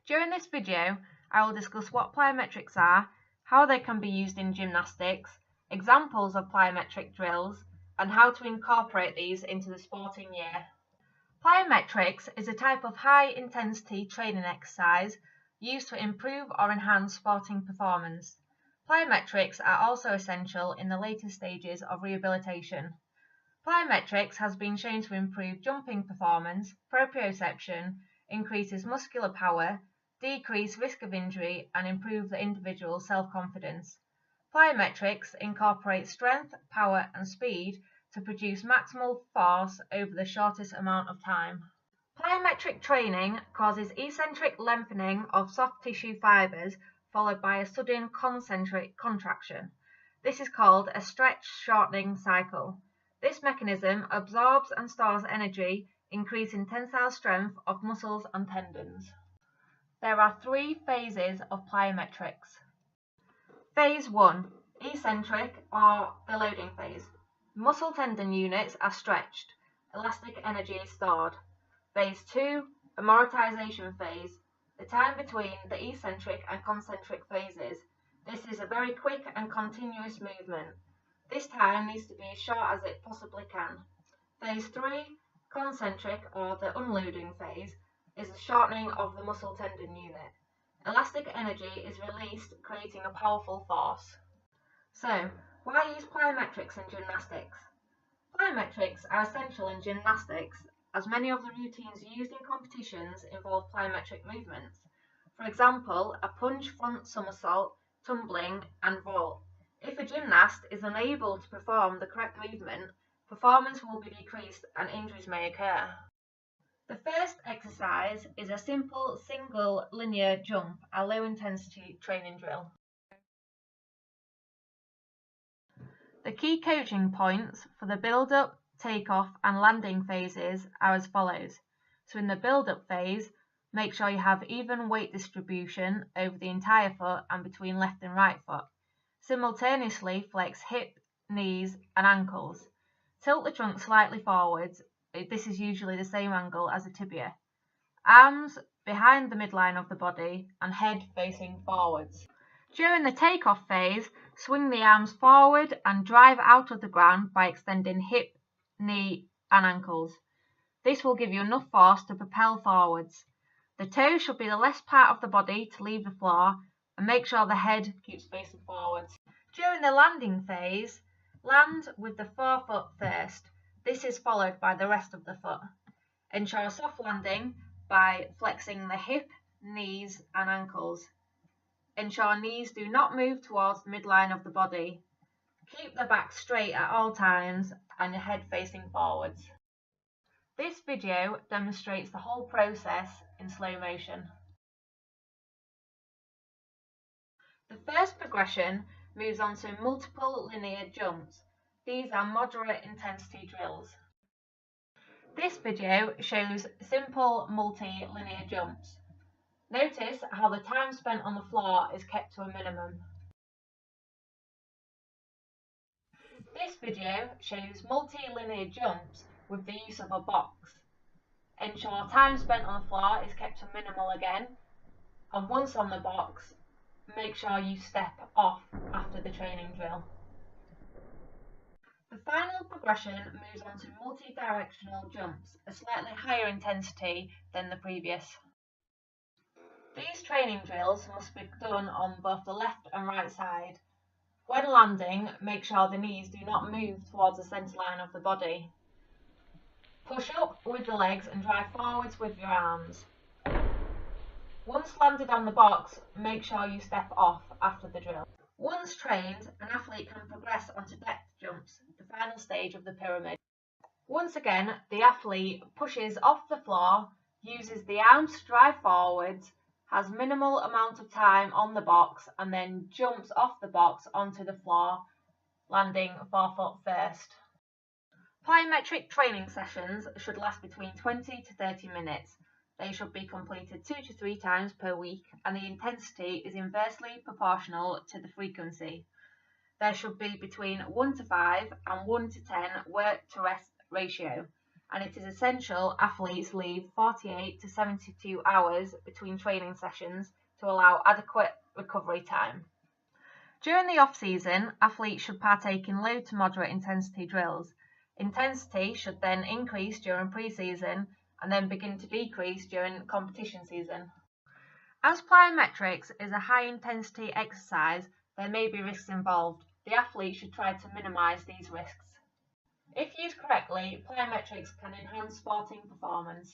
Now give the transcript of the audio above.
During this video, I will discuss what plyometrics are, how they can be used in gymnastics, examples of plyometric drills, and how to incorporate these into the sporting year. Plyometrics is a type of high-intensity training exercise used to improve or enhance sporting performance. Plyometrics are also essential in the later stages of rehabilitation. Plyometrics has been shown to improve jumping performance, proprioception, increases muscular power, decrease risk of injury, and improve the individual's self-confidence. Plyometrics incorporate strength, power, and speed to produce maximal force over the shortest amount of time. Plyometric training causes eccentric lengthening of soft tissue fibers followed by a sudden concentric contraction. This is called a stretch-shortening cycle. This mechanism absorbs and stores energy, increasing tensile strength of muscles and tendons. There are 3 phases of plyometrics. Phase 1, eccentric or the loading phase. Muscle tendon units are stretched, elastic energy is stored. Phase 2, amortization phase, the time between the eccentric and concentric phases. This is a very quick and continuous movement. This time needs to be as short as it possibly can. Phase 3, concentric or the unloading phase, is the shortening of the muscle tendon unit. Elastic energy is released, creating a powerful force. So, why use plyometrics in gymnastics? Plyometrics are essential in gymnastics as many of the routines used in competitions involve plyometric movements. For example, a punch, front somersault, tumbling, and vault. If a gymnast is unable to perform the correct movement, performance will be decreased and injuries may occur. The first exercise is a simple single linear jump, a low-intensity training drill. The key coaching points for the build-up, take-off and landing phases are as follows. So in the build-up phase, make sure you have even weight distribution over the entire foot and between left and right foot. Simultaneously flex hip, knees and ankles. Tilt the trunk slightly forwards. This is usually the same angle as the tibia. Arms behind the midline of the body and head facing forwards. During the take-off phase, swing the arms forward and drive out of the ground by extending hip, knee and ankles. This will give you enough force to propel forwards. The toes should be the last part of the body to leave the floor and make sure the head keeps facing forwards. During the landing phase, land with the forefoot first. This is followed by the rest of the foot. Ensure a soft landing by flexing the hip, knees and ankles. Ensure knees do not move towards the midline of the body. Keep the back straight at all times and your head facing forwards. This video demonstrates the whole process in slow motion. The first progression moves on to multiple linear jumps. These are moderate intensity drills. This video shows simple multi-linear jumps. Notice how the time spent on the floor is kept to a minimum. This video shows multi-linear jumps with the use of a box. Ensure time spent on the floor is kept to minimal again, and once on the box, make sure you step off after the training drill. The final progression moves on to multi-directional jumps, a slightly higher intensity than the previous. These training drills must be done on both the left and right side. When landing, make sure the knees do not move towards the centre line of the body. Push up with the legs and drive forwards with your arms. Once landed on the box, make sure you step off after the drill. Once trained, an athlete can progress onto depth jumps, the final stage of the pyramid. Once again, the athlete pushes off the floor, uses the arms to drive forwards, has minimal amount of time on the box and then jumps off the box onto the floor, landing forefoot first. Plyometric training sessions should last between 20 to 30 minutes. They should be completed 2 to 3 times per week and the intensity is inversely proportional to the frequency. There should be between 1 to 5 and 1 to 10 work to rest ratio and it is essential athletes leave 48 to 72 hours between training sessions to allow adequate recovery time. During the off-season, athletes should partake in low to moderate intensity drills. Intensity should then increase during pre-season and then begin to decrease during competition season. As plyometrics is a high-intensity exercise, there may be risks involved. The athlete should try to minimize these risks. If used correctly, plyometrics can enhance sporting performance.